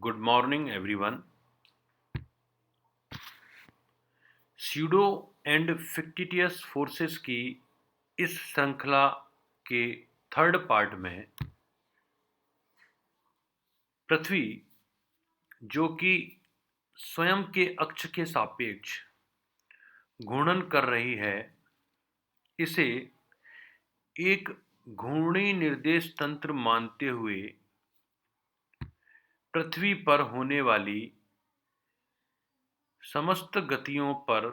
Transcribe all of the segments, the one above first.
Good morning everyone. Pseudo and fictitious forces की इस श्रृंखला के थर्ड पार्ट में पृथ्वी जो कि स्वयं के अक्ष के सापेक्ष घूर्णन कर रही है, इसे एक घूर्णी निर्देश तंत्र मानते हुए पृथ्वी पर होने वाली समस्त गतियों पर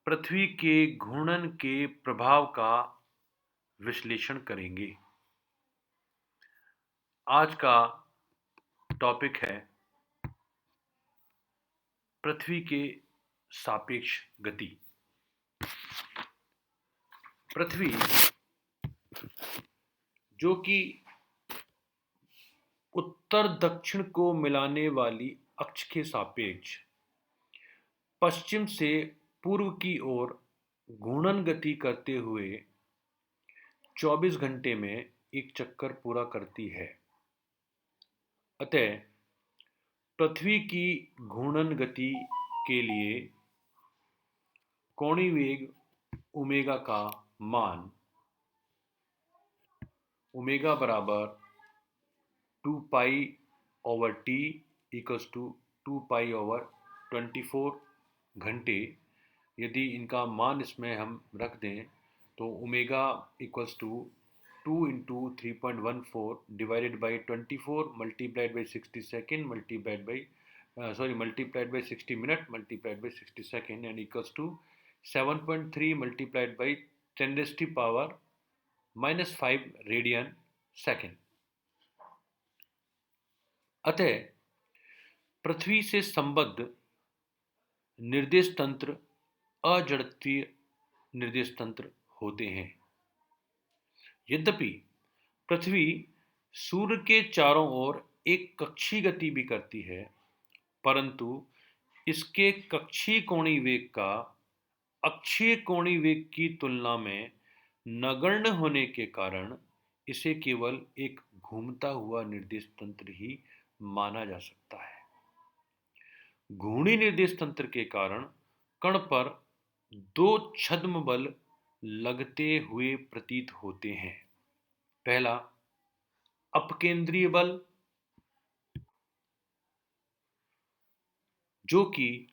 पृथ्वी के घूर्णन के प्रभाव का विश्लेषण करेंगे। आज का टॉपिक है पृथ्वी के सापेक्ष गति। पृथ्वी जो कि उत्तर दक्षिण को मिलाने वाली अक्ष के सापेक्ष पश्चिम से पूर्व की ओर घूर्णन गति करते हुए 24 घंटे में एक चक्कर पूरा करती है। अतः पृथ्वी की घूर्णन गति के लिए कोणीय वेग ओमेगा का मान ओमेगा बराबर 2 pi over T equals to 2 pi over 24 घंटे। यदि इनका मान इसमें हम रख दें तो omega equals to 2 into 3.14 divided by 24 multiplied by 60 second multiplied by 60 minute multiplied by 60 second and equals to 7.3 multiplied by 10⁻⁻5 radian second. अतः पृथ्वी से संबद्ध निर्देश तंत्र अजड़त्वीय निर्देश तंत्र होते हैं। यद्यपि पृथ्वी सूर्य के चारों ओर एक कक्षीय गति भी करती है, परंतु इसके कक्षीय कोणीय वेग का अक्षीय कोणीय वेग की तुलना में नगण्य होने के कारण इसे केवल एक घूमता हुआ निर्देश तंत्र ही माना जा सकता है। घूर्णी निर्देश तंत्र के कारण कण पर दो छद्म बल लगते हुए प्रतीत होते हैं। पहला अपकेंद्रीय बल, जो कि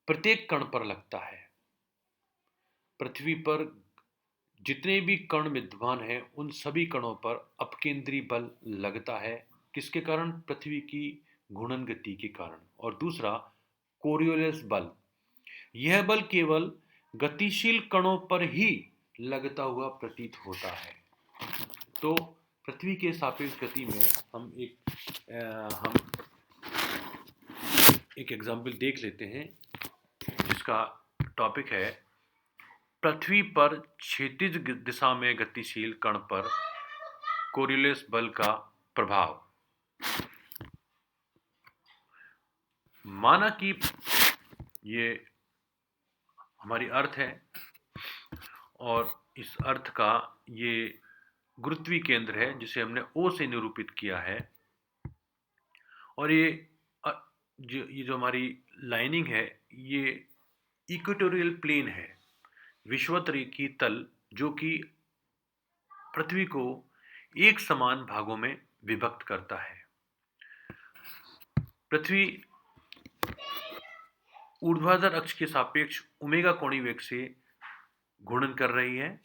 प्रत्येक कण पर लगता है। पृथ्वी पर जितने भी कण विद्यमान हैं उन सभी कणों पर अपकेंद्रीय बल लगता है। किसके कारण? पृथ्वी की घूर्णन गति के कारण। और दूसरा कोरियोलिस बल, यह बल केवल गतिशील कणों पर ही लगता हुआ प्रतीत होता है। तो पृथ्वी के सापेक्ष गति में हम एक एग्जाम्पल देख लेते हैं, जिसका टॉपिक है पृथ्वी पर क्षैतिज दिशा में गतिशील कण पर कोरियोलिस बल का प्रभाव। माना कि ये हमारी अर्थ है और इस अर्थ का ये गुरुत्वीय केंद्र है, जिसे हमने O से निरूपित किया है। और ये जो हमारी लाइनिंग है, ये इक्वेटोरियल प्लेन है, विषुवत-रेखीय तल, जो कि पृथ्वी को एक समान भागों में विभक्त करता है। पृथ्वी ऊर्ध्वाधर अक्ष के सापेक्ष ओमेगा कोणीय वेग से घूर्णन कर रही है।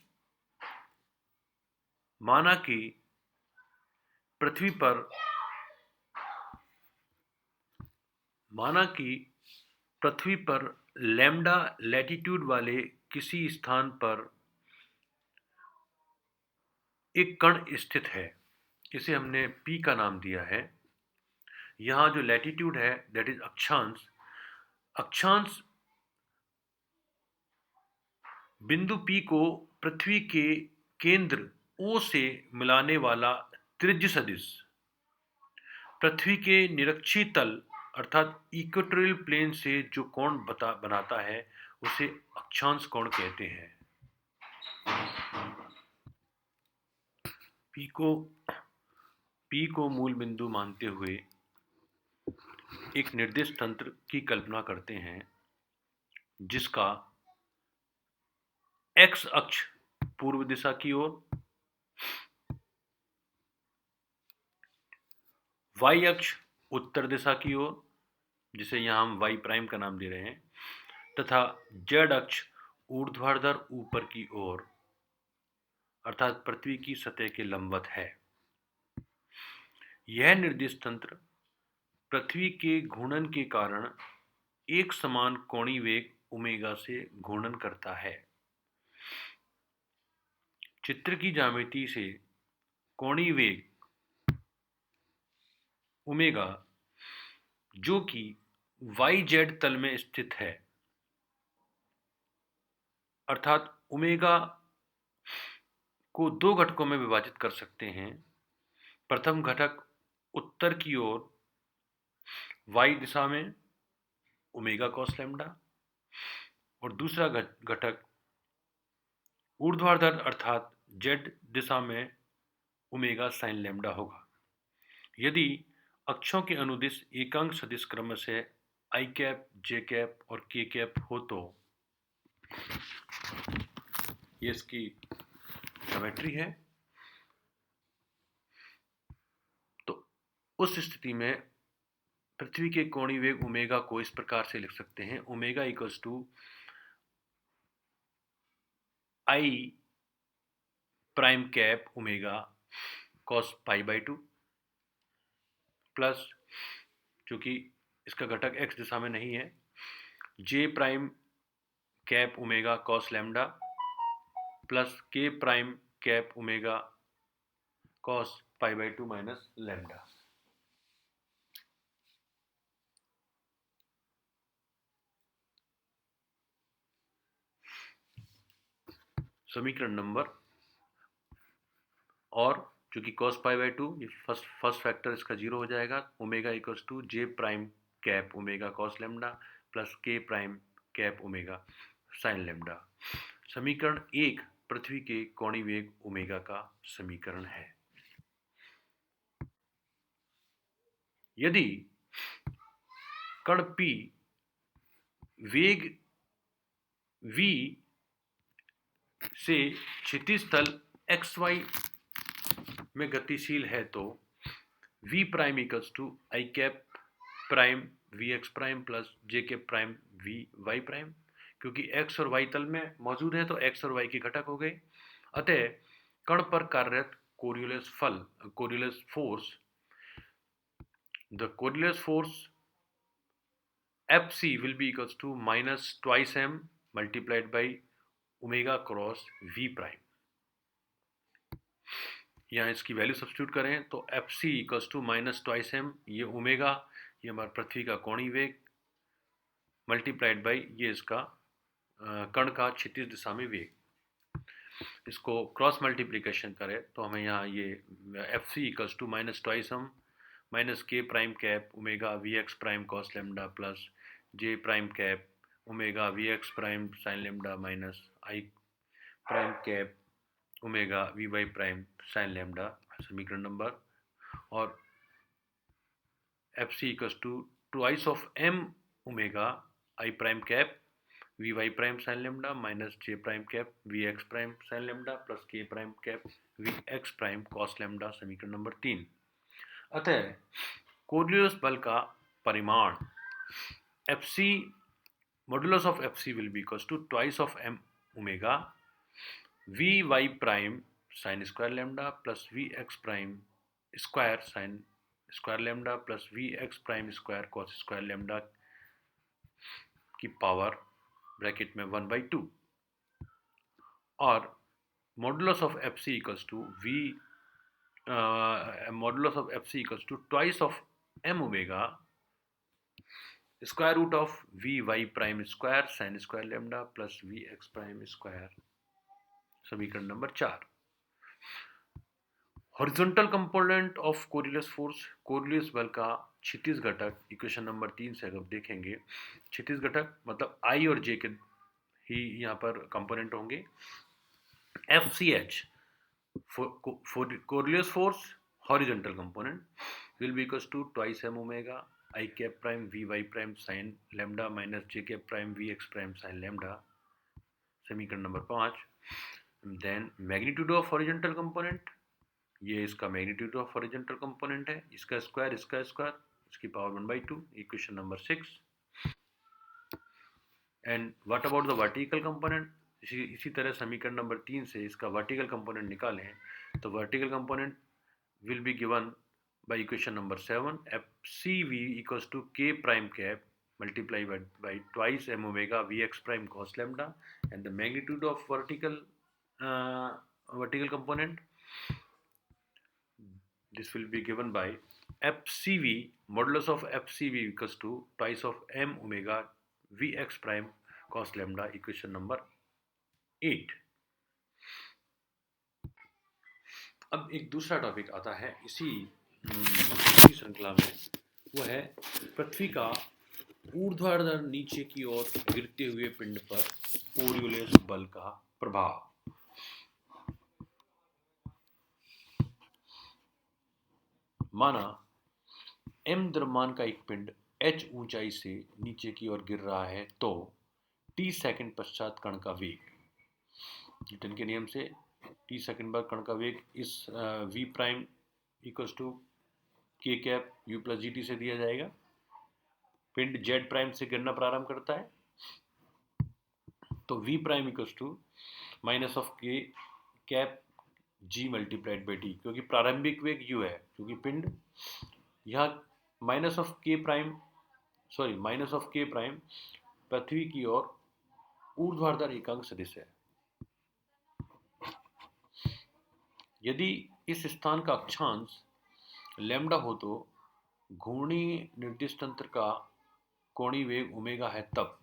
माना कि पृथ्वी पर लैम्डा लैटिट्यूड वाले किसी स्थान पर एक कण स्थित है, इसे हमने P का नाम दिया है। यहाँ जो लैटिट्यूड है दैट इज अक्षांश बिंदु P को पृथ्वी के केंद्र O से मिलाने वाला त्रिज्य सदिश पृथ्वी के निरक्षीय तल अर्थात इक्वेटोरियल प्लेन से जो कोण बनाता है उसे अक्षांश कोण कहते हैं। P P को मूल बिंदु मानते हुए एक निर्दिष्ट तंत्र की कल्पना करते हैं जिसका x अक्ष पूर्व दिशा की ओर, y अक्ष उत्तर दिशा की ओर, जिसे यहां हम y प्राइम का नाम दे रहे हैं, तथा z अक्ष ऊर्ध्वाधर ऊपर की ओर अर्थात पृथ्वी की सतह के लंबवत है। यह निर्दिष्ट तंत्र पृथ्वी के घूर्णन के कारण एक समान कोणीय वेग ओमेगा से घूर्णन करता है। चित्र की ज्यामिति से कोणीय वेग ओमेगा, जो कि YZ तल में स्थित है, अर्थात ओमेगा को दो घटकों में विभाजित कर सकते हैं। प्रथम घटक उत्तर की ओर y दिशा में ओमेगा कॉस लैम्डा और दूसरा घटक ऊर्ध्वाधर अर्थात z दिशा में ओमेगा साइन लैम्डा होगा। यदि अक्षों के अनुदिश एकांक सदिश क्रमशः i कैप, j कैप और k कैप हो तो ये इसकी ज्योमेट्री है। तो उस स्थिति में पृथ्वी के कोणीय वेग ओमेगा को इस प्रकार से लिख सकते हैं, omega equals to i prime cap omega cos pi by 2 plus, चूंकि इसका घटक x दिशा में नहीं है, j prime cap omega cos lambda plus k prime cap omega cos pi by 2 minus lambda. समीकरण नंबर, और चूंकि cos पाई बाई 2 ये फर्स्ट फैक्टर इसका 0 हो जाएगा, omega equals to j prime cap omega cos lambda plus k prime cap omega sine lambda. समीकरण 1 पृथ्वी के कोणीय वेग ओमेगा का समीकरण है। यदि कण P वेग v से क्षितिज तल xy में गतिशील है तो v prime equals to i cap prime vx prime plus j cap prime vy prime, क्योंकि x और y तल में मौजूद है तो x और y के घटक हो गए। अतः कण पर कार्यरत Coriolis force, the Coriolis force Fc will be equals to minus twice m multiplied by omega cross v prime. यहाँ इसकी वैल्यू सब्स्टिट्यूट करें तो Fc equals to minus twice m, ये ओमेगा, ये हमारा पृथ्वी का कोणीय वेग, मल्टीप्लाइड बाई ये इसका कण का क्षितिज दिशा में वेग। इसको क्रॉस मल्टीप्लिकेशन करें तो हमें यहाँ ये Fc equals to minus twice m minus k prime cap omega vx prime cos lambda plus j prime cap omega vx prime sine lambda minus i prime cap omega vy prime sine lambda. समीकरण number, और Fc equals to twice of m omega i prime cap vy prime sine lambda minus j prime cap vx prime sine lambda plus k prime cap vx prime cos lambda. समीकरण number 3। अतः Coriolis बल का परिमाण Fc modulus of Fc will be equals to twice of m omega vy prime sine square lambda plus vx prime square sine square lambda plus vx prime square cos square lambda की power bracket में 1/2, और modulus of Fc equals to modulus of Fc equals to twice of m omega square root of vy prime square sine square lambda plus vx prime square. समीकरण number 4। Horizontal component of Coriolis force, Coriolis बल का क्षितिज घटक, equation number 3 से अगर देखेंगे, क्षितिज घटक मतलब i और j के ही यहाँ पर कंपोनेंट होंगे। FCH Coriolis force horizontal component will be equals to twice m omega I cap prime vy prime sin lambda minus j cap prime vx prime sin lambda. समीकरण number 5. Then magnitude of horizontal component, ये इसका magnitude of horizontal component है, इसका square इसकी power 1/2. Equation number 6. And what about the vertical component, इसी तरह समीकरण number 3 से इसका वर्टिकल कंपोनेंट निकालें तो vertical component will be given by equation number 7. FCV equals to K prime cap multiplied by twice m omega Vx prime cos lambda, and the magnitude of vertical component, this will be given by FCV modulus of FCV equals to twice of m omega Vx prime cos lambda. Equation number 8. अब एक दूसरा topic आता है इसी श्रृंखला में, वो है पृथ्वी का ऊर्ध्वाधर नीचे की ओर गिरते हुए पिंड पर कोरियोलिस बल का प्रभाव. माना m द्रव्यमान का एक पिंड h ऊंचाई से नीचे की ओर गिर रहा है तो t सेकंड पश्चात कण का वेग, न्यूटन के नियम से t सेकंड बाद कण का वेग इस v prime equals to k cap u plus g t से दिया जाएगा. पिंड z प्राइम से गिरना प्रारंभ करता है तो v prime equals to minus of k cap g multiplied by t, क्योंकि प्रारंभिक वेग u है, क्योंकि पिंड यहाँ माइनस ऑफ k प्राइम पृथ्वी की ओर ऊर्ध्वाधर एकांक सदिश है. यदि इस स्थान का अक्षांश लैम्डा हो तो घूर्णी निर्देश तंत्र का कोणीय वेग ओमेगा है. तब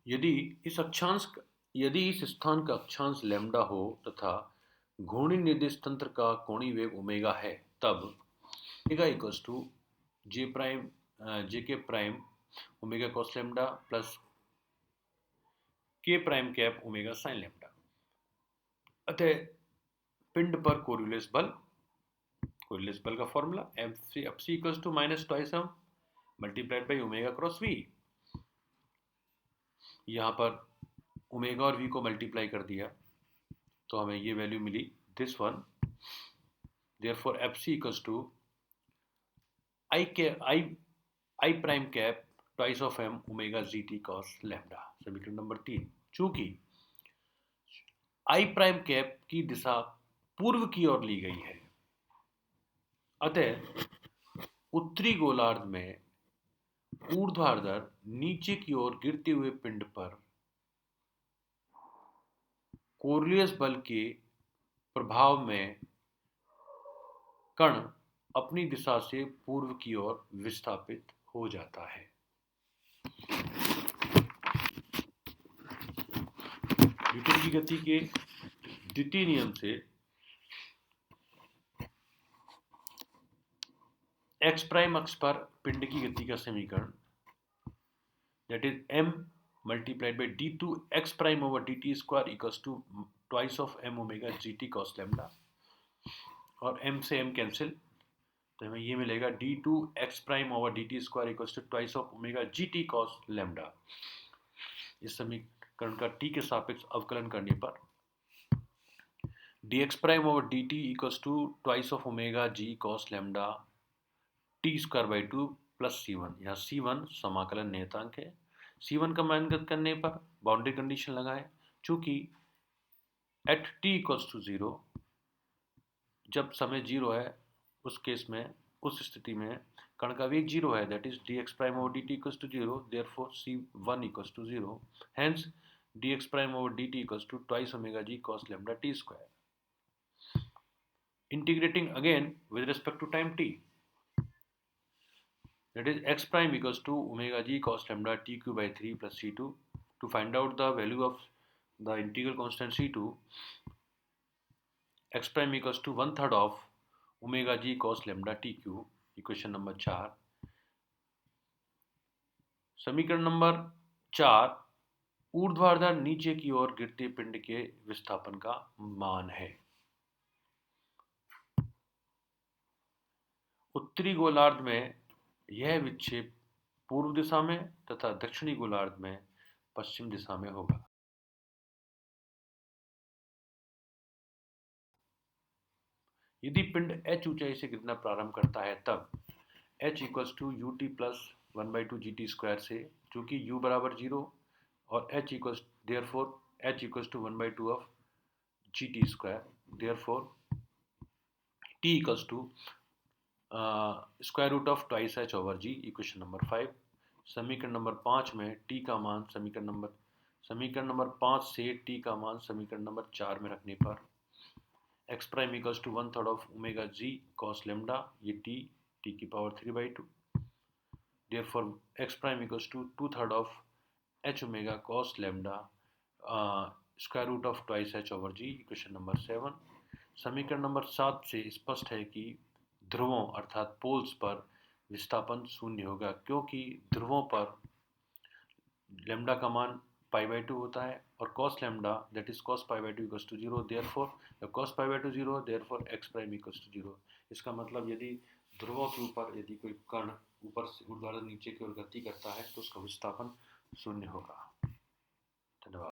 यदि इस स्थान का अक्षांश लैम्डा हो तथा घूर्णी निर्देश तंत्र का कोणीय वेग ओमेगा है, तब omega equals to J K prime omega cos lambda plus K prime cap omega sine lambda. अतः पिंड पर कोरियोलिस बल का formula F C equals to minus twice M multiplied by omega cross V. यहाँ पर omega और we को multiply कर दिया तो हमें ये वैल्यू मिली, this one. Therefore f C equals to I prime cap twice of m omega g t cos lambda. समीकरण नंबर 3. चूंकि आई प्राइम कैप की दिशा पूर्व की ओर ली गई है, अतः उत्तरी गोलार्ध में ऊर्ध्वाधर नीचे की ओर गिरते हुए पिंड पर कोरियोलिस बल के प्रभाव में कण अपनी दिशा से पूर्व की ओर विस्थापित हो जाता है. न्यूटन की गति के द्वितीय नियम से x प्राइम अक्ष पर पिंड की गति का समीकरण, that is m multiplied by d two x prime over d t square equals to twice of m omega g t cos lambda, और m से m कैंसिल तो हमें ये मिलेगा d two x prime over d t square equals to twice of omega g t cos lambda. इस समीकरण का t के सापेक्ष अवकलन करने पर d x prime over d t equals to twice of omega g cos lambda t square by 2 plus C1. यहाँ C1 समाकलन नियतांक है. C1 का मान ज्ञात करने पर बाउंड्री कंडीशन लगाएं, चूंकि एट t इक्वल्स टू 0, जब समय 0 है उस केस में, उस स्थिति में कण का वेग 0 है, that is d x prime over d t equals to 0, therefore C1 equals to 0, hence d x prime over d t equals to twice omega g cos lambda t square. Integrating again with respect to time t, that is x prime equals to omega g cos lambda tq by 3 plus c2. To find out the value of the integral constant c2, x prime equals to 1/3 of omega g cos lambda tq. Equation number 4. समीकरण number 4 ऊर्ध्वाधर नीचे की ओर गिरते पिंड के विस्थापन का मान है. उत्तरी गोलार्ध में यह विक्षेप पूर्व दिशा में तथा दक्षिणी गोलार्ध में पश्चिम दिशा में होगा। यदि पिंड h ऊंचाई से गिरना प्रारंभ करता है तब h equals to u t plus 1/2 g t square से, जो कि u बराबर 0 और h equals therefore h equals to 1/2 of g t square, therefore t equals to square root of twice h over g। Equation number 5। समीकरण number 5 में t का मान समीकरण नंबर 5 से t का मान समीकरण नंबर 4 में रखने पर x prime equals to 1/3 of omega g cos lambda, ये t की power 3/2, therefore x prime equals to 2/3 of h omega cos lambda square root of twice h over g। Equation number 7। समीकरण number 7 से स्पष्ट है कि ध्रुवों अर्थात poles पर विस्थापन शून्य होगा, क्योंकि ध्रुवों पर लैम्डा का मान π/2 होता है और cos lambda that is cos π/2 equals to 0, therefore cos π/2 0, therefore x prime equals to 0। इसका मतलब यदि ध्रुवों के ऊपर यदि कोई कण ऊपर से ऊर्ध्वाधर नीचे की ओर गति करता है तो उसका विस्थापन शून्य होगा। धन्यवाद।